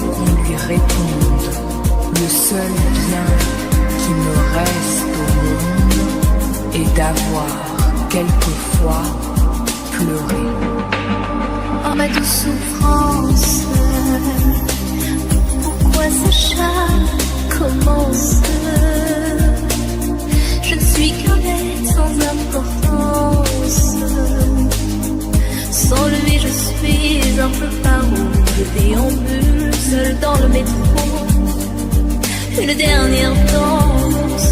qu'on lui réponde. Le seul bien qui me reste au monde est d'avoir quelquefois pleuré. Oh ma douce souffrance, pourquoi ce chat commence? Je ne suis qu'un bête sans importance. Sans lui je suis un peu paro. Je déambule seul dans le métro. Une dernière danse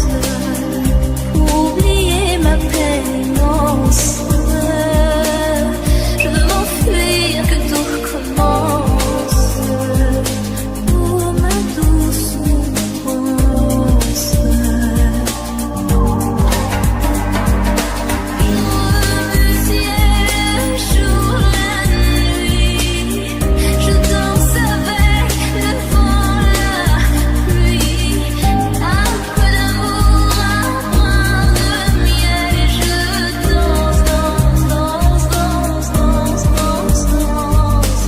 pour oublier ma pénance. Je veux m'enfuir, que tout recommence. Oh ma douce souffrance. Le ciel jour la nuit, je danse avec le vent, la pluie. Un peu d'amour, un brin de miel, et je danse, danse, danse, danse, danse, danse, danse.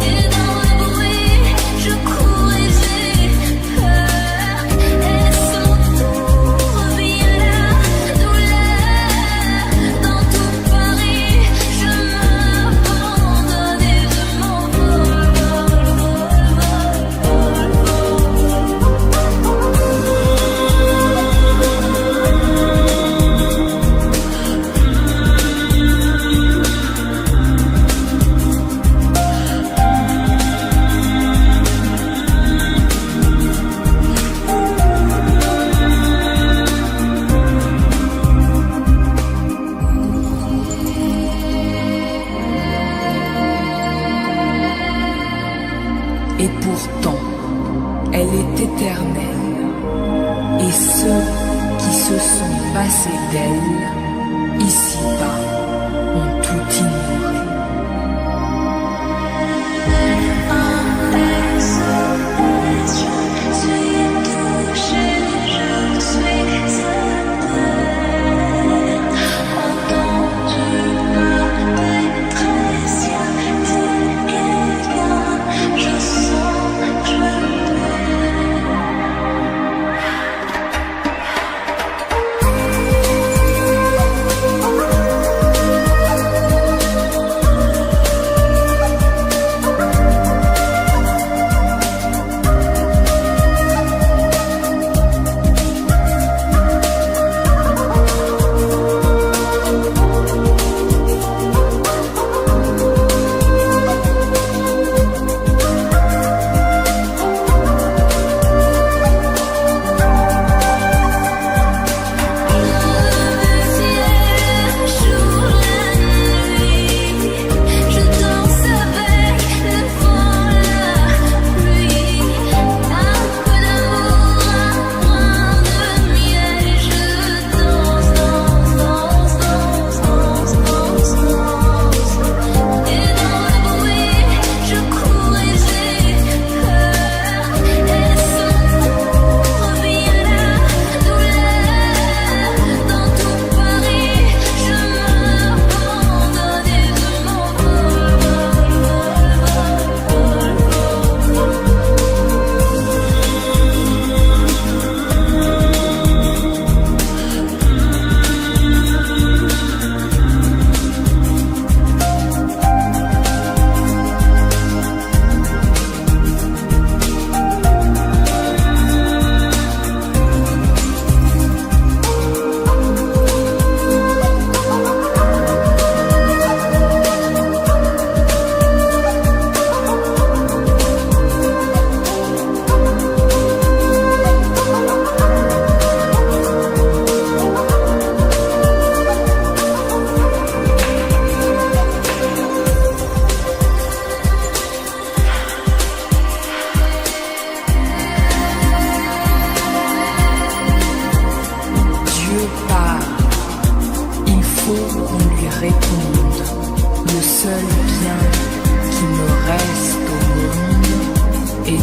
Et dans le bruit, je cours et j'ai peur. Et son tour revient la douleur. Dans tout Paris, je m'abandonne et je m'envole, vol, vol, Et pourtant, elle est éternelle. Et ceux qui se sont passés d'elle, ici-bas, ont tout ignoré. je suis touchée, je suis certaine. Entends-tu ma détresse? Y a-t-il quelqu'un? Je sens que je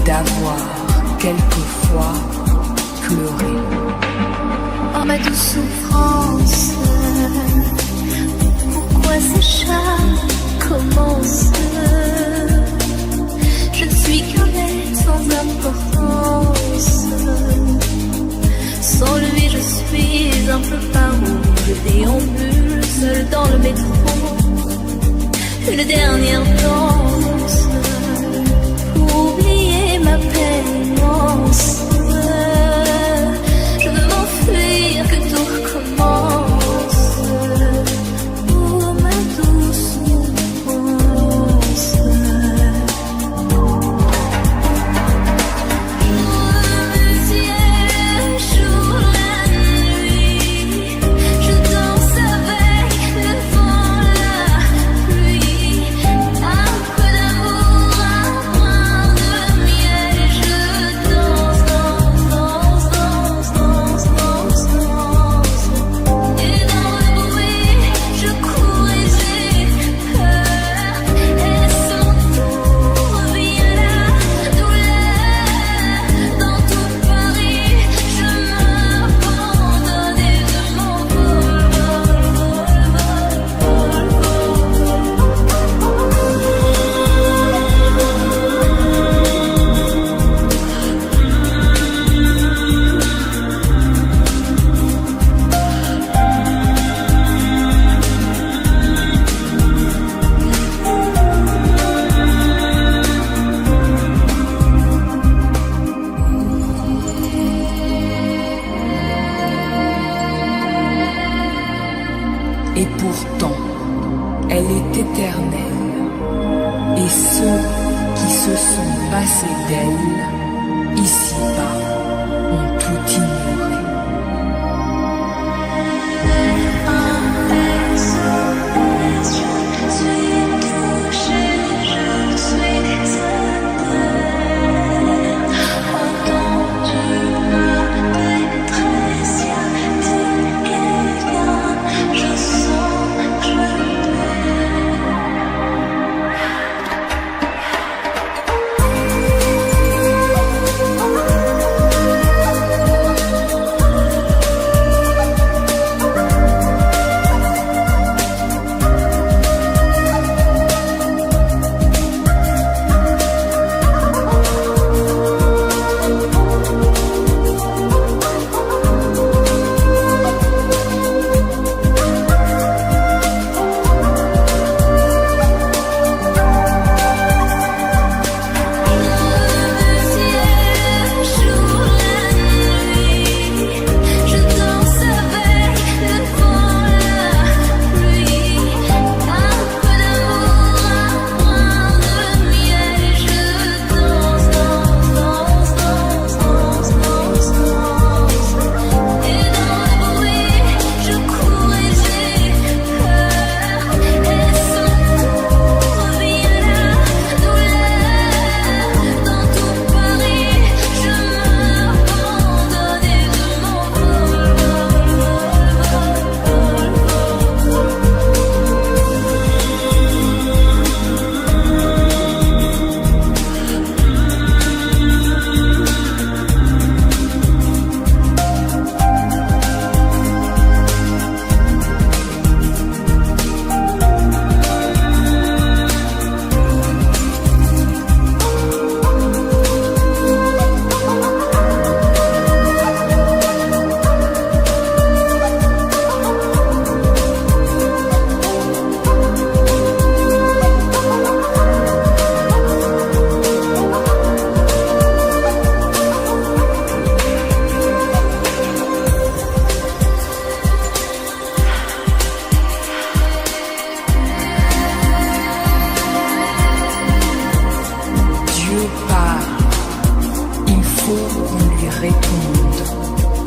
d'avoir quelquefois pleuré. Oh ma douce souffrance, pourquoi ces chats commencent? Je ne suis qu'un bête un peu par où je déambule seul dans le métro. Une dernière danse pour oublier ma peine immense. Je veux m'enfuir, que tout recommence. Oh ma douce enfance. Le ciel jour la nuit, je danse avec le vent, la pluie. Un peu d'amour, un brin de miel, et je danse, danse, danse, danse, danse, danse, danse. Et dans le bruit, je cours et j'ai peur. Et son tour vient la douleur. Dans tout Paris, je m'abandonne et je m'envole, Et pourtant, elle est éternelle. Et ceux qui se sont passés d'elle, ici-bas, ont tout ignoré. je suis touchée, je suis éternelle. Entends-tu ma détresse? Y a-t-il quelqu'un? Je sens, je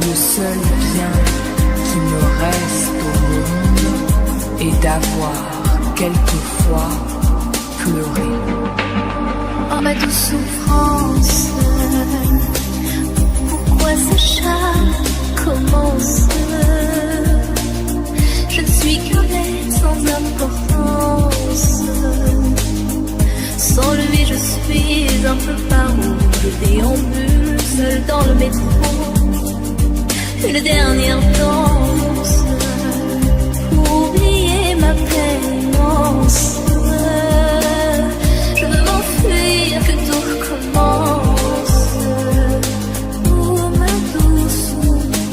Le seul bien qui me reste au monde est d'avoir quelquefois pleuré. Oh ma douce souffrance, pourquoi ce charme commence? Je ne suis que bête sans importance. Sans lui je suis un peu par où je déambule seul dans le métro. Une dernière danse pour oublier ma peine immense. Je veux m'enfuir, que tout recommence. Oh ma douce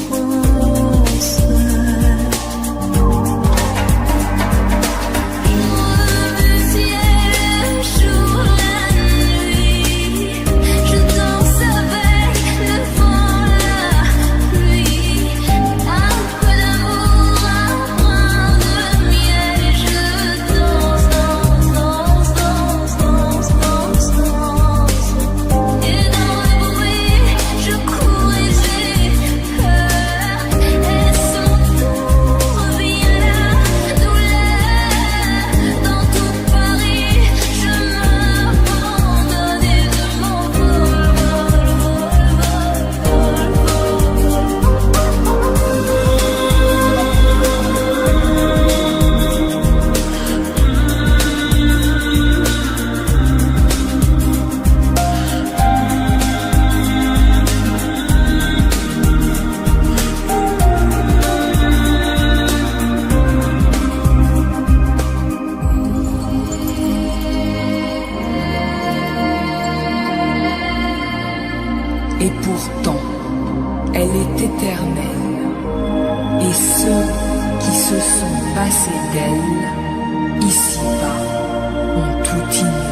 souffrance. Et pourtant, elle est éternelle. Et ceux qui se sont passés d'elle, ici-bas, ont tout ignoré.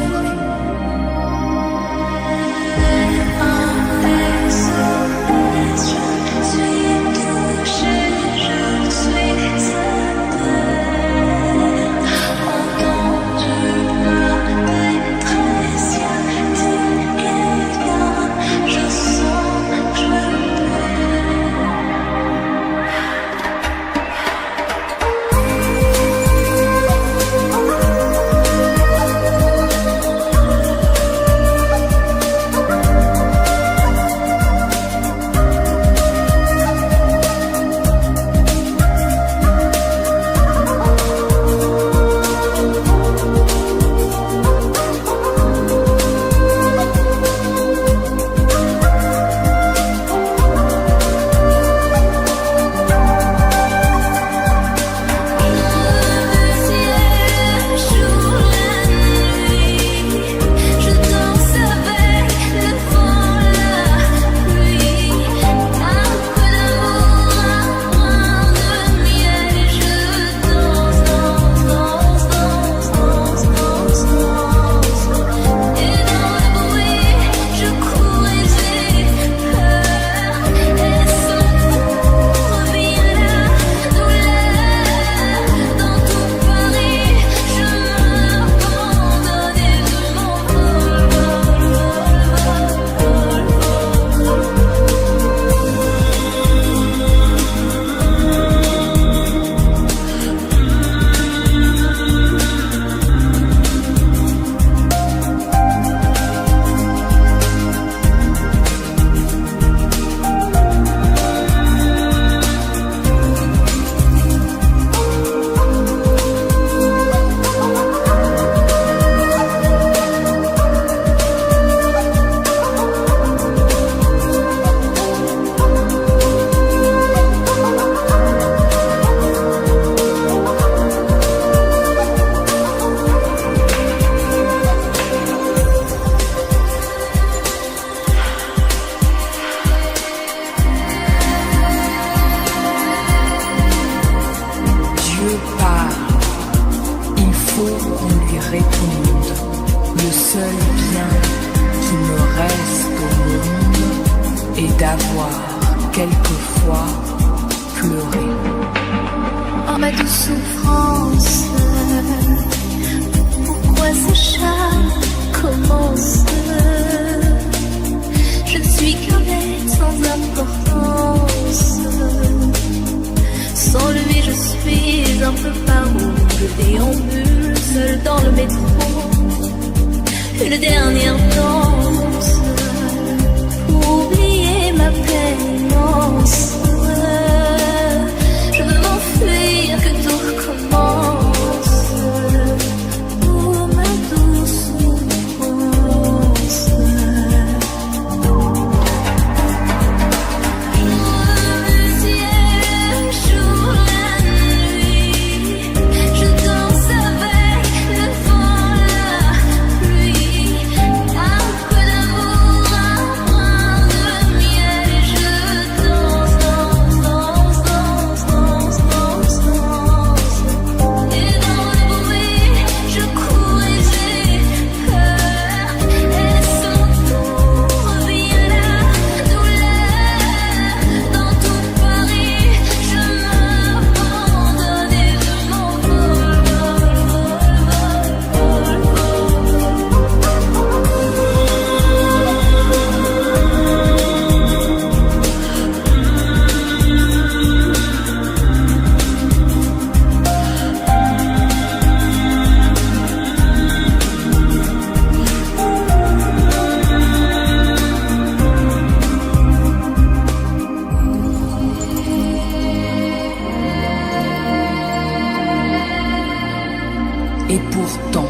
Et pourtant,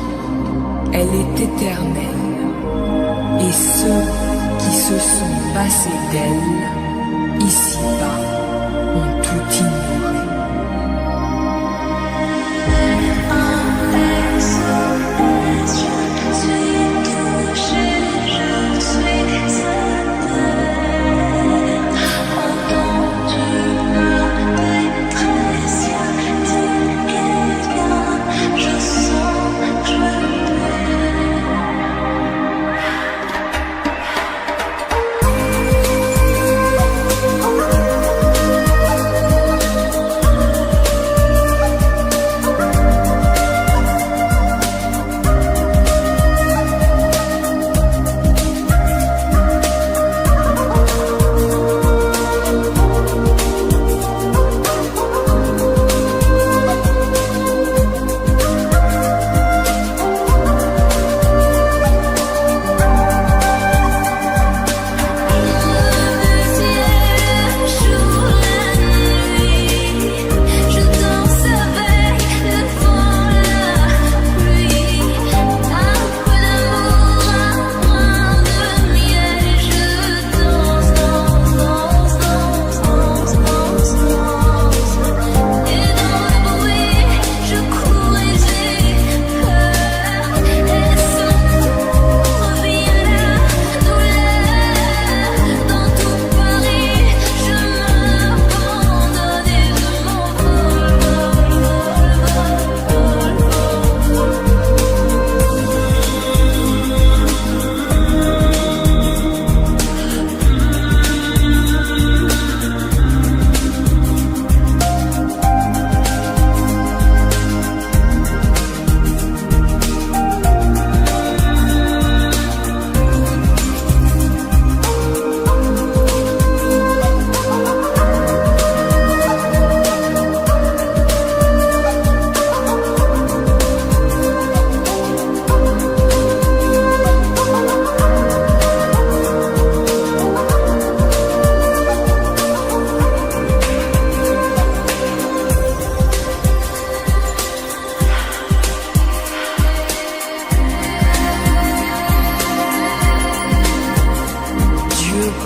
elle est éternelle. Et ceux qui se sont passés d'elle, ici-bas, ont tout ignoré. Je suis touchée, je suis atteinte.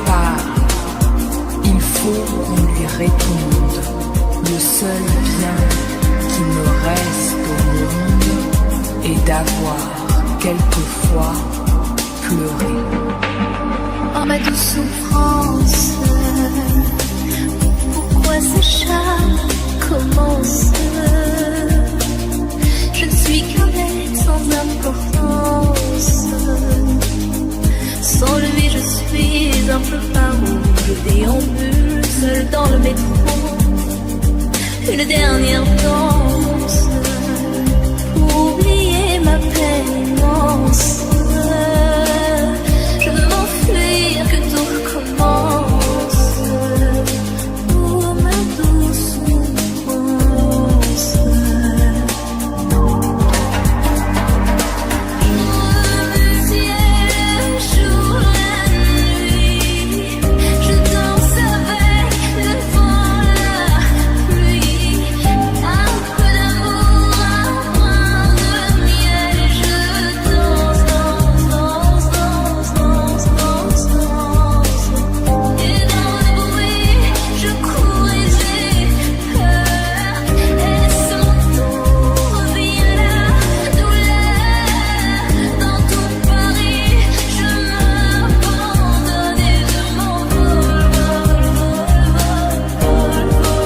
part, il faut qu'on lui réponde. Le seul bien qui me reste au monde est d'avoir quelquefois pleuré. Oh ma douce souffrance, pourquoi ces chats commencent? Je ne suis qu'un être sans importance. Sans lui je suis un peu paro. Je déambule seul dans le métro. Une dernière danse pour oublier ma peine immense. Je veux m'enfuir, que tout recommence. Oh ma douce souffrance. Le ciel, le jour, la nuit. Je danse avec le vent, la pluie. Un peu d'amour, un brin de miel. Et je danse, danse, danse, danse, danse, danse, danse. Et dans le bruit, je cours et j'ai peur. Et son tour revient la douleur. Dans tout Paris, je m'abandonne et je m'envole, vol, vol,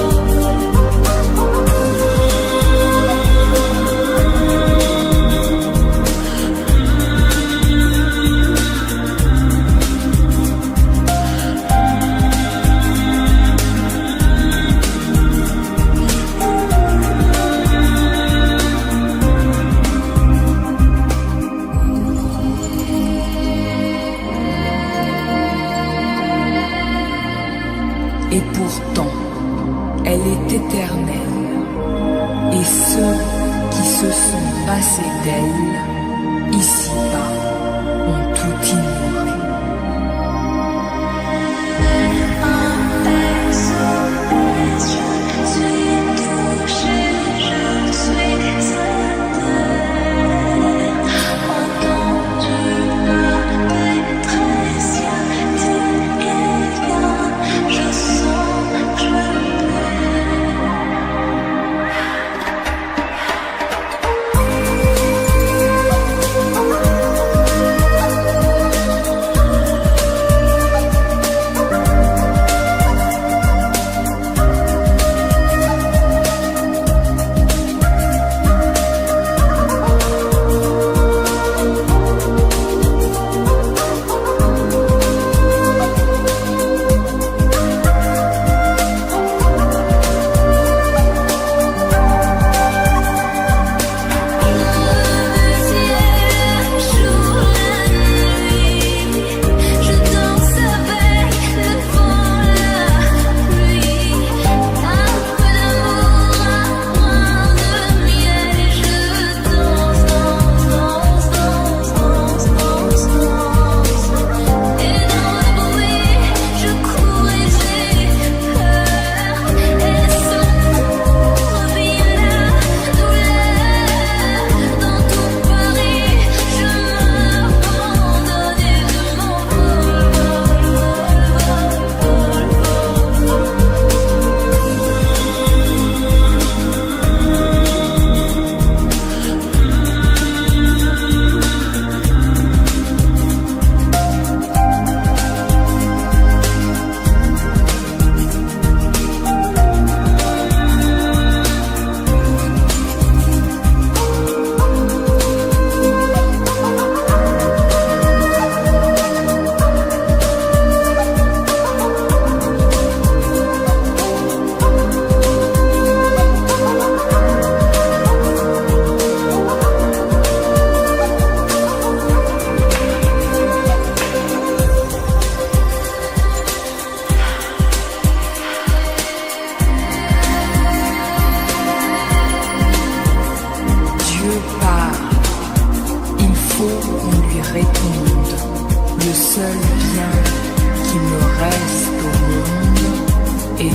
Et pourtant, elle est éternelle. Et ceux qui se sont passés d'elle, ici-bas, ont tout ignoré. je suis touchée, je suis certaine. Entends-tu ma détresse? Y a-t-il quelqu'un? Je sens que je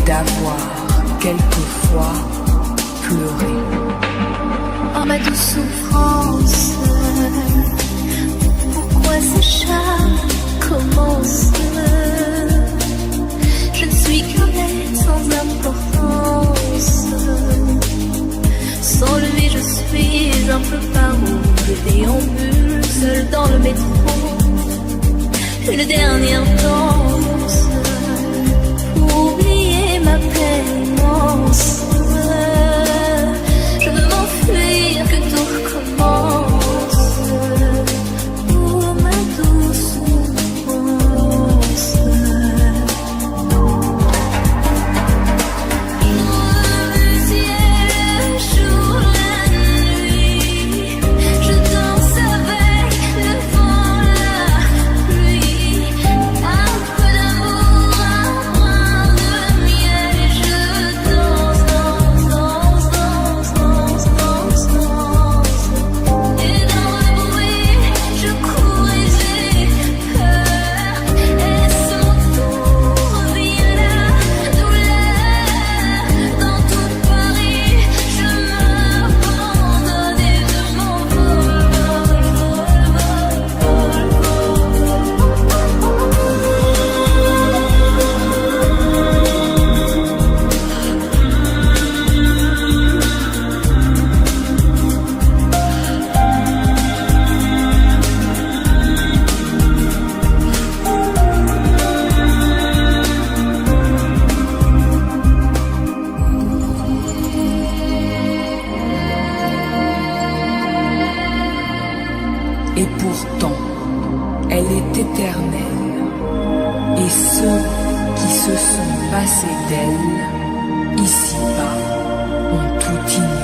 d'avoir quelquefois pleuré. Oh ma douce souffrance, pourquoi ces chats commencent? et ceux qui se sont passés d'elle, ici-bas, ont tout ignoré.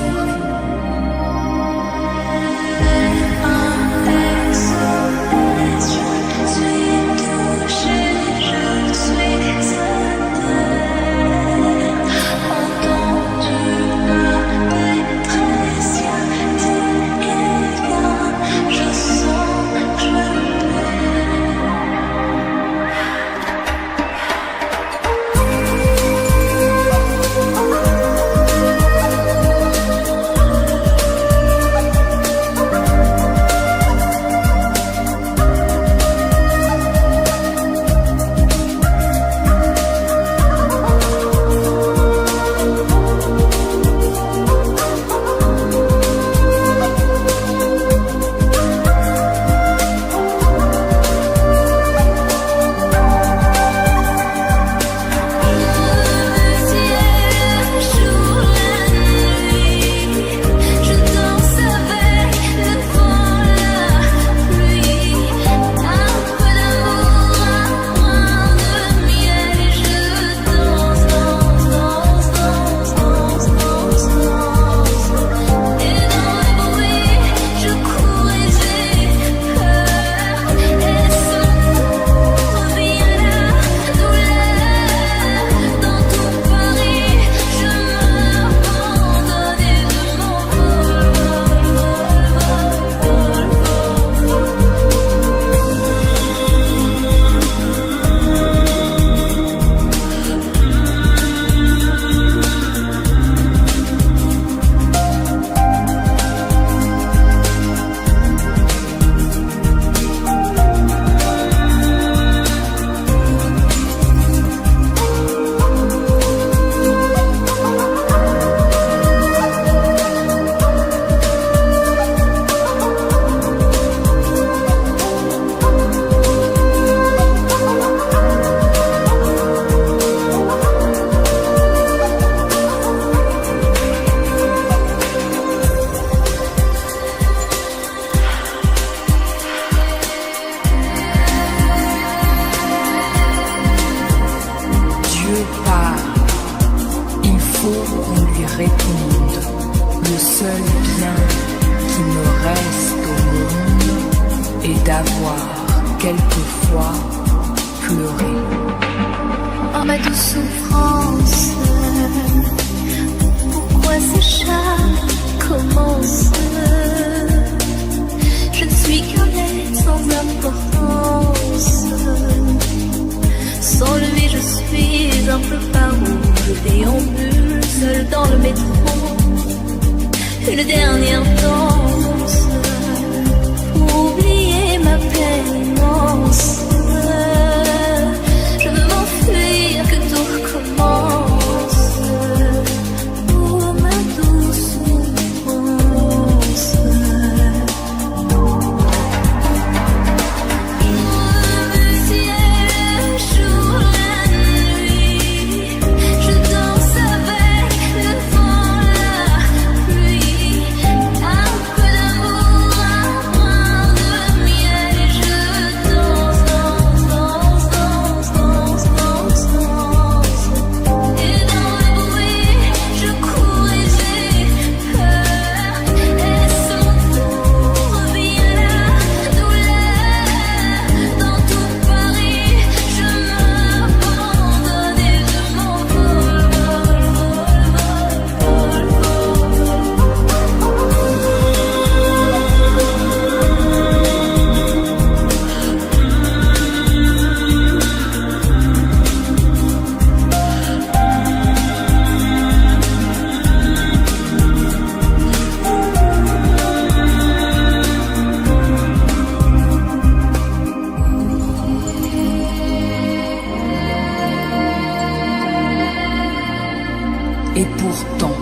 Et pourtant,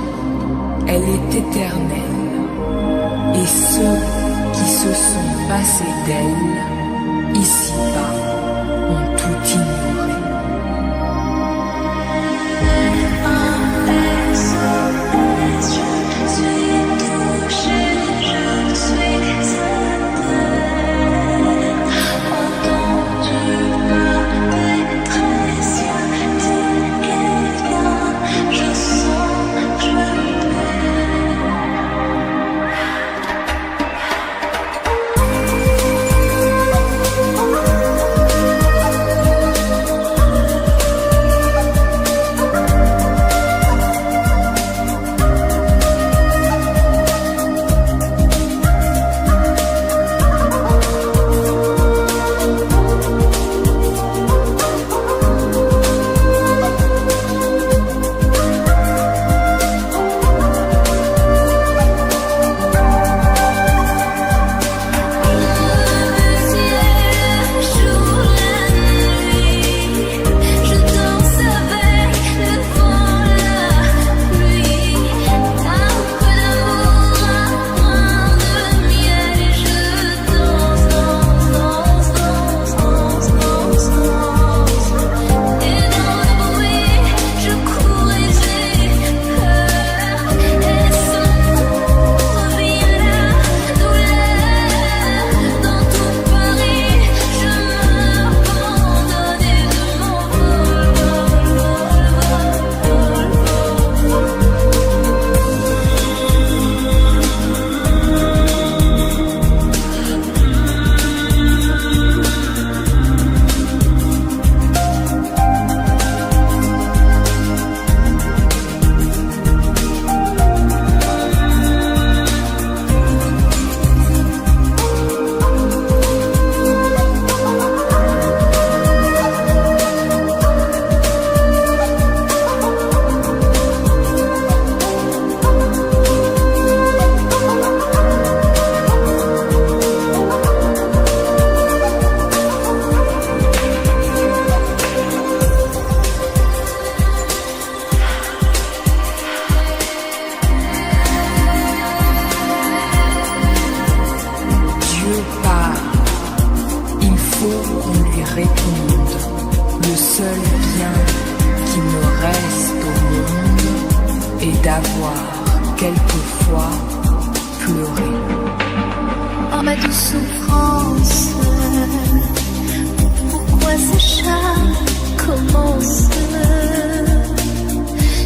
elle est éternelle. Et ceux qui se sont passés d'elle, ici-bas, ont tout ignoré. Entends-tu ma détresse? seul bien qui me reste au monde est d'avoir quelquefois pleuré. Oh ma douce souffrance, pourquoi ce charme commence?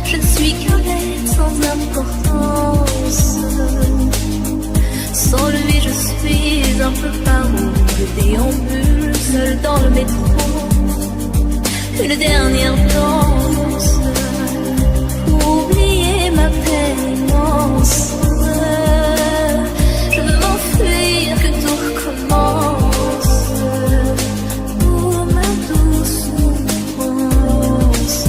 Je ne suis qu'un être sans importance. Sans lui je suis un peu paro, je déambule seul dans le métro. Une dernière danse pour oublier ma peine immense. Je veux m'enfuir, que tout recommence. Oh ma douce souffrance.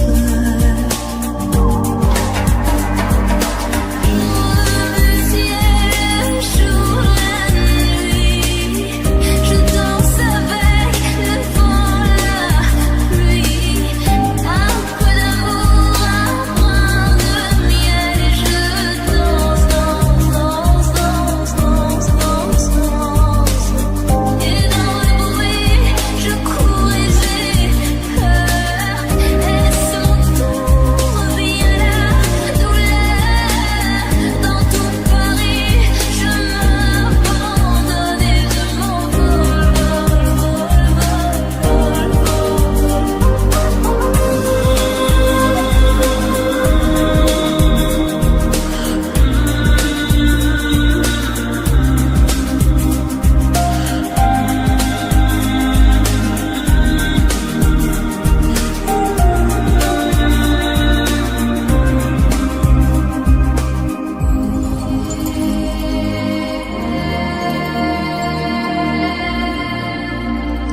Le ciel jour la nuit, je danse avec le vent, la pluie. Un peu d'amour, un brin de miel, et je danse, danse, danse, danse, danse, danse, danse. Et dans le bruit, je cours et j'ai peur. Est-ce mon tour? Vient la douleur. Dans tout Paris, je m'abandonne et je m'envole,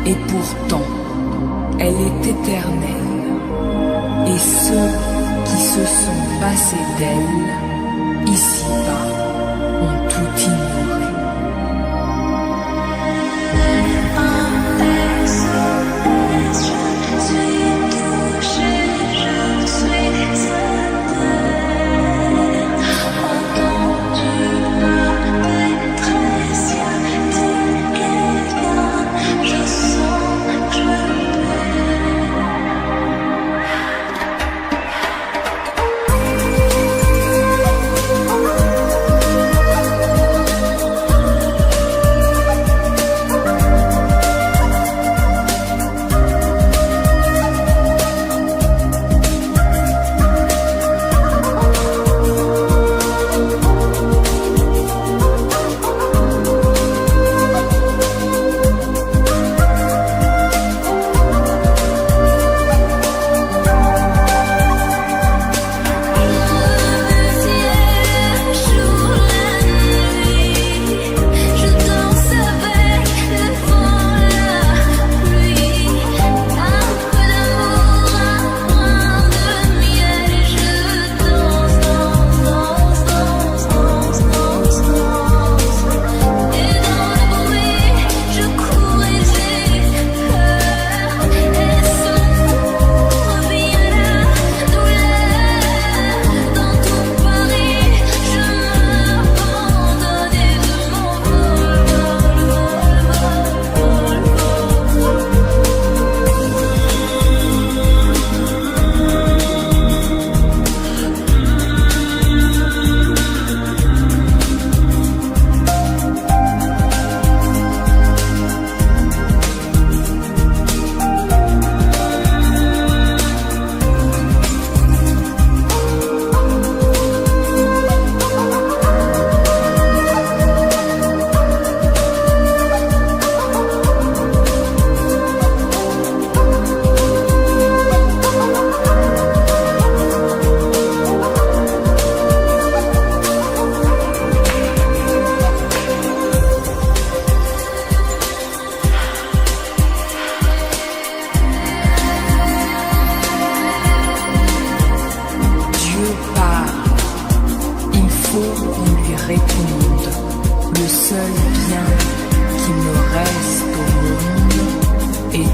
Et pourtant, elle est éternelle. Et ceux qui se sont passés d'elle, ici-bas, ont tout ignoré. Je suis touchée, je suis certaine. Entends-tu ma détresse? Y a-t-il quelqu'un? Je sens que je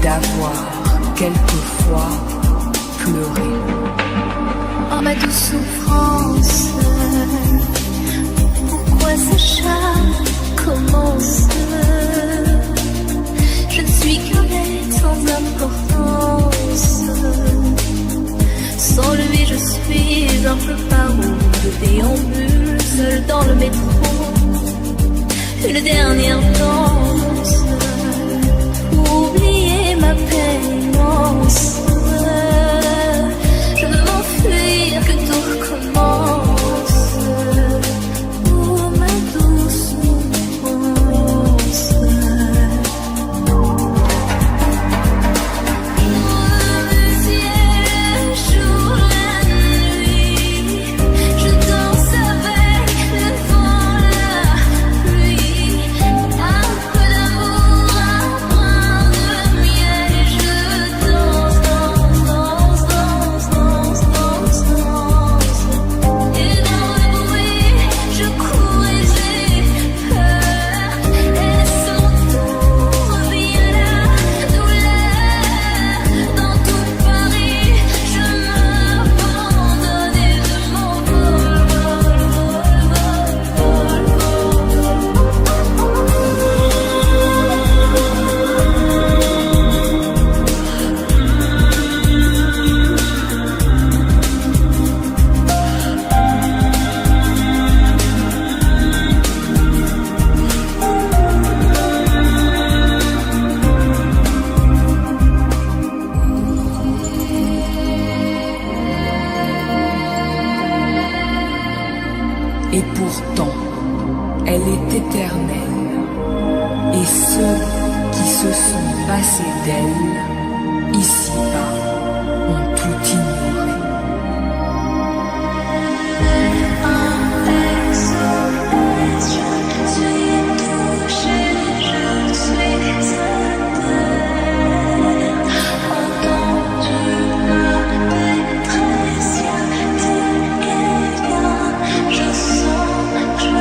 d'avoir quelquefois pleuré. Oh ma douce souffrance, pourquoi ce charme commence? Je ne suis qu'un être sans importance. commence. Sans lui je suis un peu paro, je déambule seul dans le métro. Une dernière danse, oublier ma peine immense. Je veux m'enfuir, que tout recommence. Oh ma douce souffrance. Le ciel, jour, la nuit, je danse avec le vent, la pluie. Un peu d'amour, un brin de miel, et je danse, danse, danse, danse, danse, danse. Et dans le bruit, je cours et j'ai peur. Et son tour revient la douleur. Dans tout Paris, je m'abandonne et je m'envole, Et pourtant, elle est éternelle. Et ceux qui se sont passés d'elle, ici-bas, ont tout ignoré. je suis touchée, je suis certaine. Entends-tu ma détresse, y a-t-il quelqu'un? Je sens que je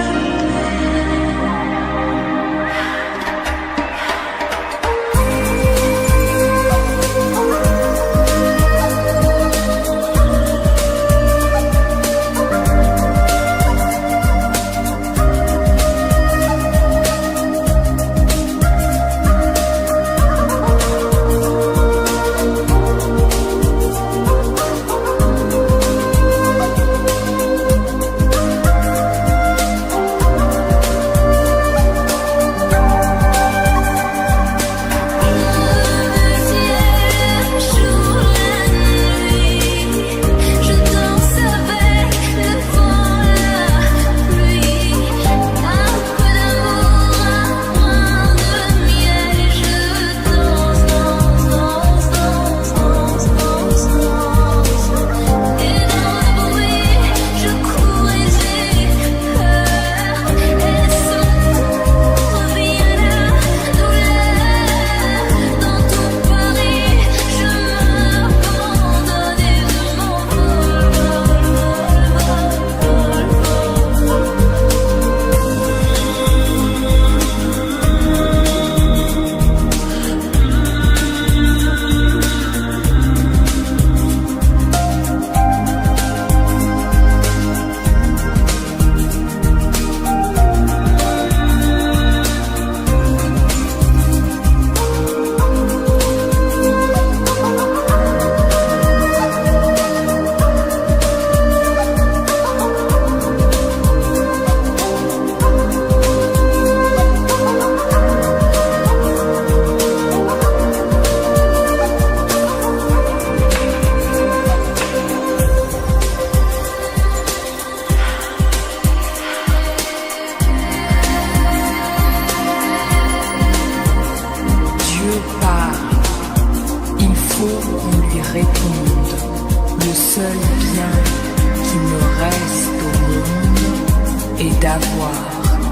d'avoir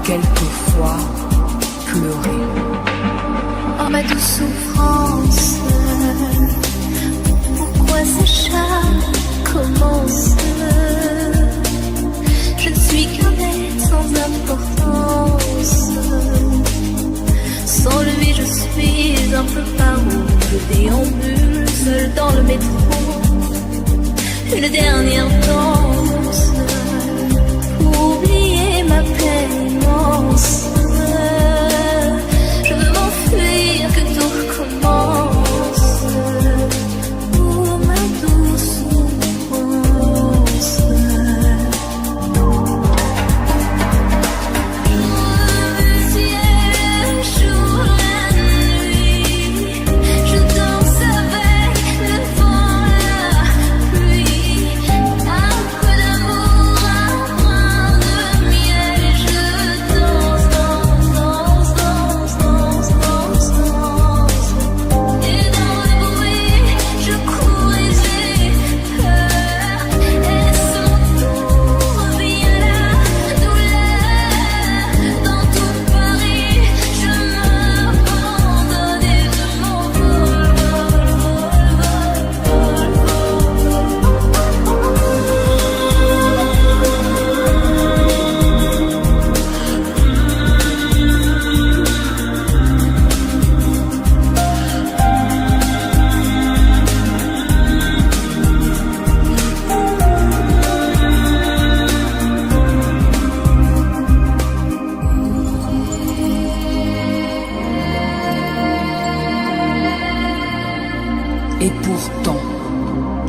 quelquefois pleuré. Oh ma douce souffrance, pourquoi ces chats commencent? Je ne suis qu'un être sans importance. Sans lui je suis un peu paro, je déambule seul dans le métro. Une dernière danse, oublier ma peine immense. Je veux m'enfuir, que tout recommence. Oh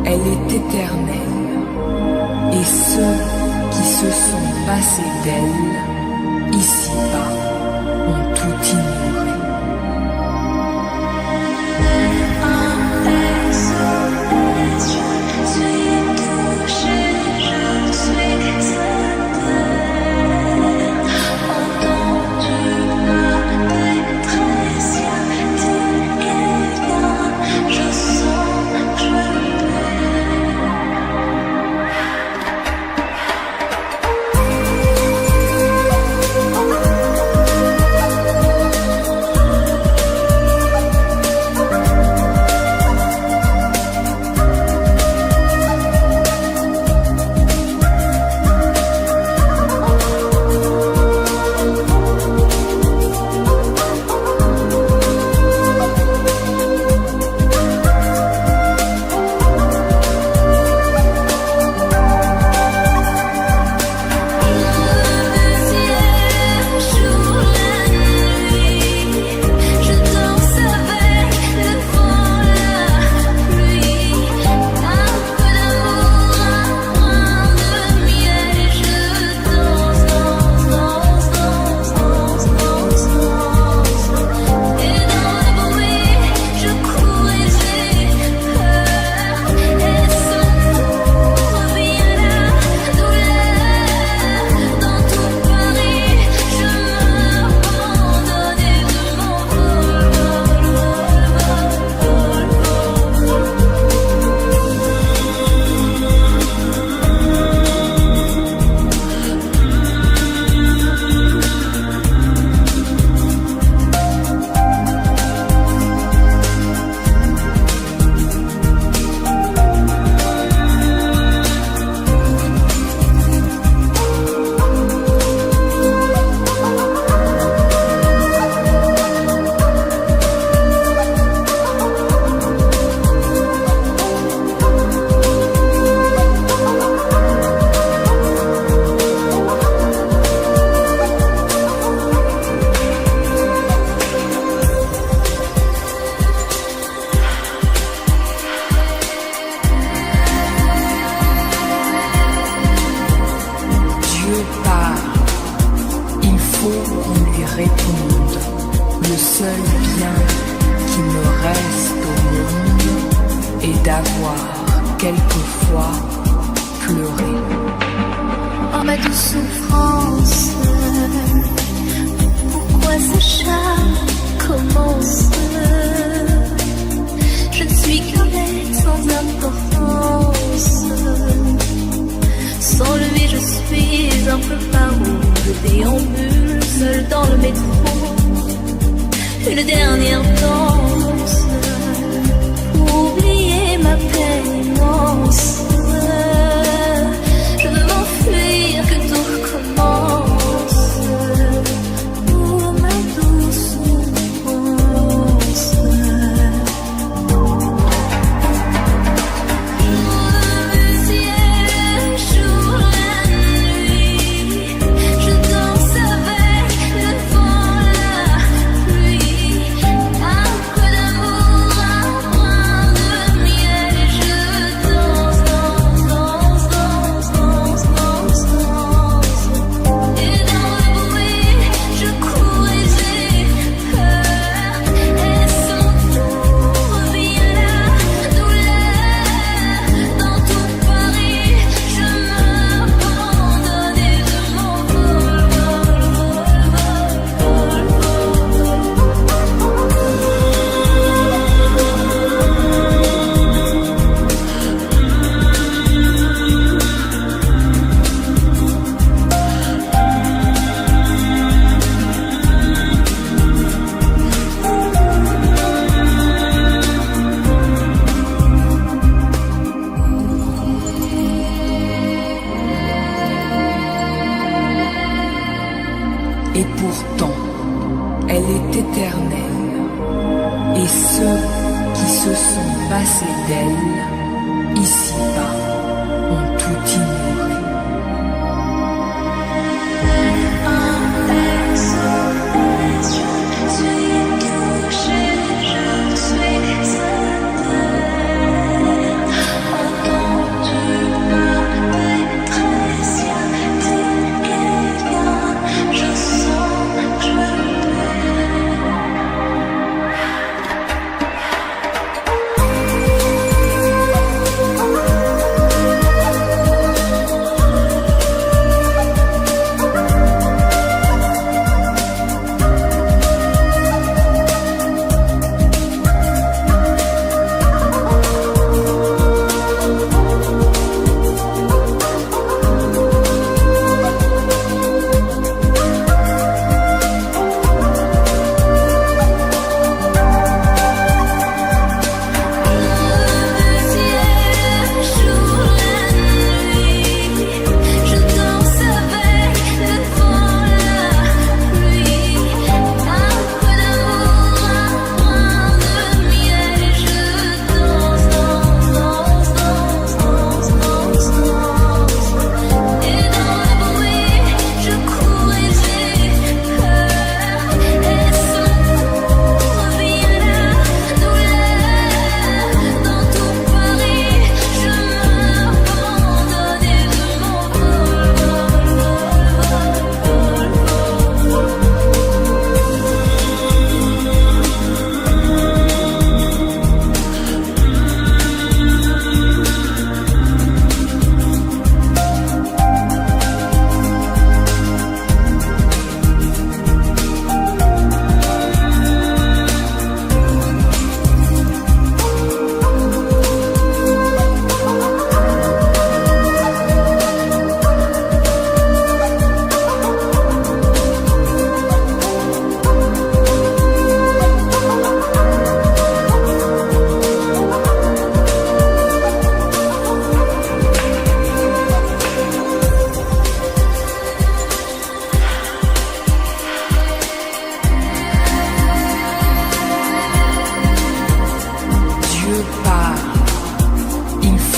elle est éternelle, et ceux qui se sont passés d'elle, ici-bas, ont tout ignoré.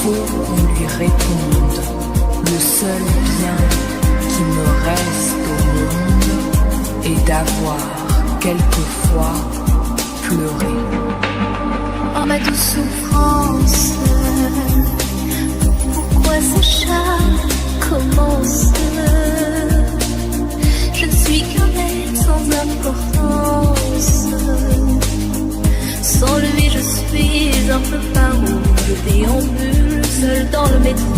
faut qu'on lui réponde. Le seul bien qui me reste au monde est d'avoir quelquefois pleuré. Oh ma douce souffrance, pourquoi ce charme commence? Je ne suis qu'un être sans importance. Sans lui je suis un peu paro. Je déambule seul dans le métro.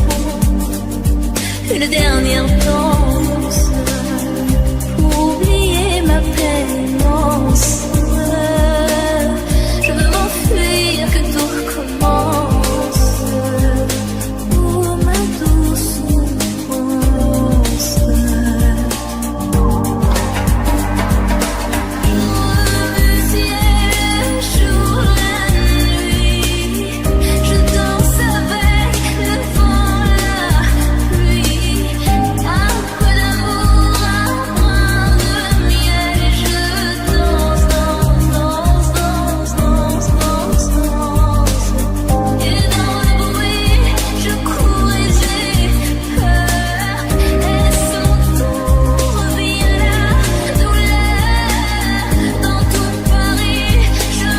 Une dernière danse pour oublier ma peine immense. Je veux m'enfuir, que tout recommence. Oh ma douce souffrance. Le ciel jour la nuit, je danse avec le vent, la pluie. Un peu d'amour, un brin de miel, et je danse, danse, danse, danse, danse, danse, danse. Et dans le bruit, je cours et j'ai peur. Est-ce mon tour? Vient la douleur. Dans tout Paris, je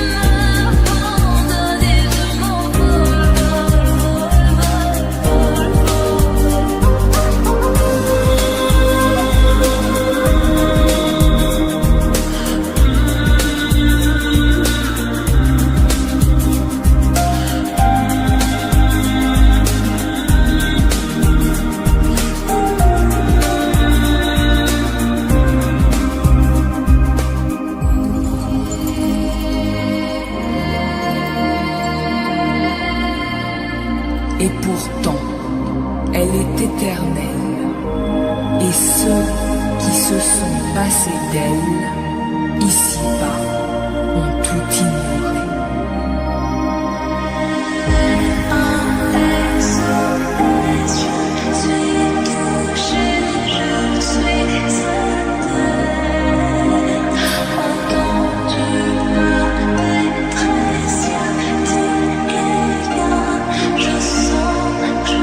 m'abandonne et je m'envole, Et pourtant, elle est éternelle. Et ceux qui se sont passés d'elle, ici-bas, ont tout ignoré. Je suis touchée, je suis certaine. Entends-tu ma détresse? Y a-t-il quelqu'un? Je sens que je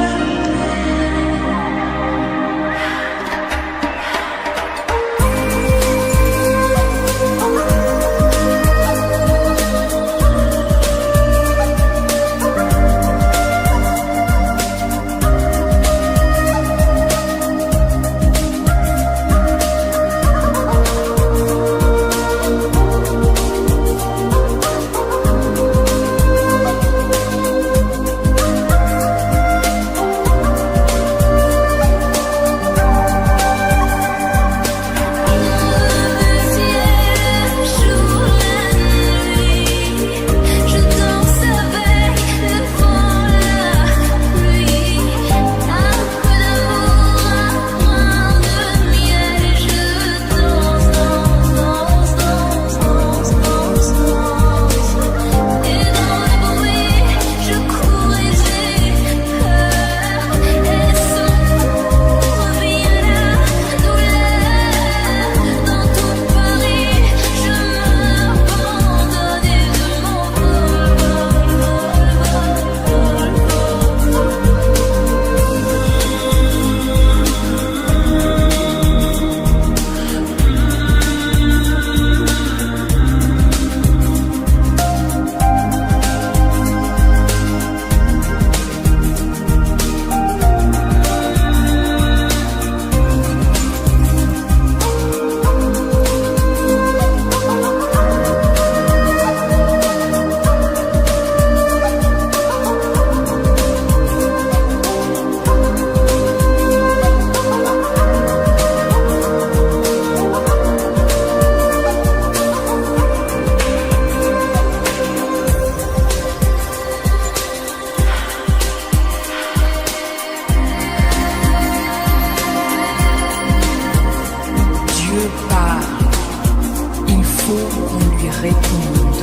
réponde.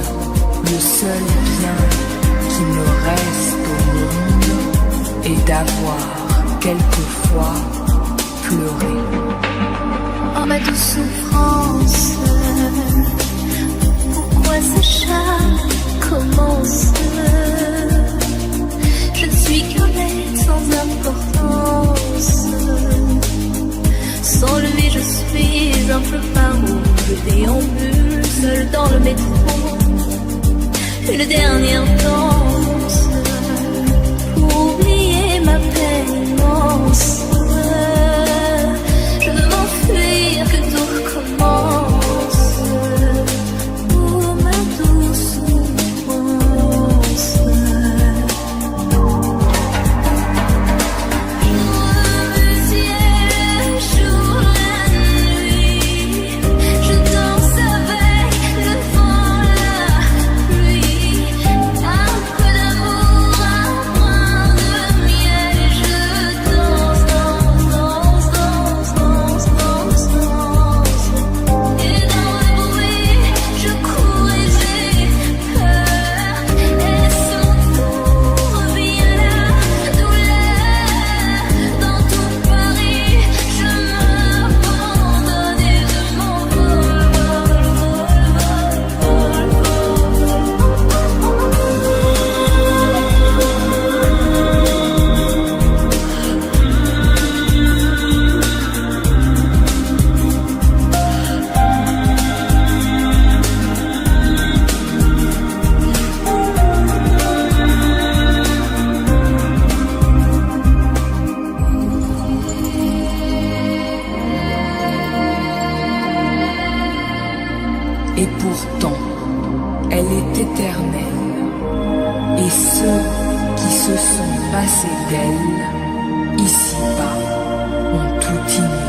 Le seul bien qui me reste au monde est d'avoir quelquefois pleuré. Oh ma douce souffrance, pourquoi ce charme commence? Je ne suis qu'un je déambule seul dans le métro. Une dernière danse pour oublier ma peine immense. Je veux m'enfuir, que tout recommence. Oh ma douce souffrance. Et pourtant, elle est éternelle. Et ceux qui se sont passés d'elle, ici-bas, ont tout ignoré.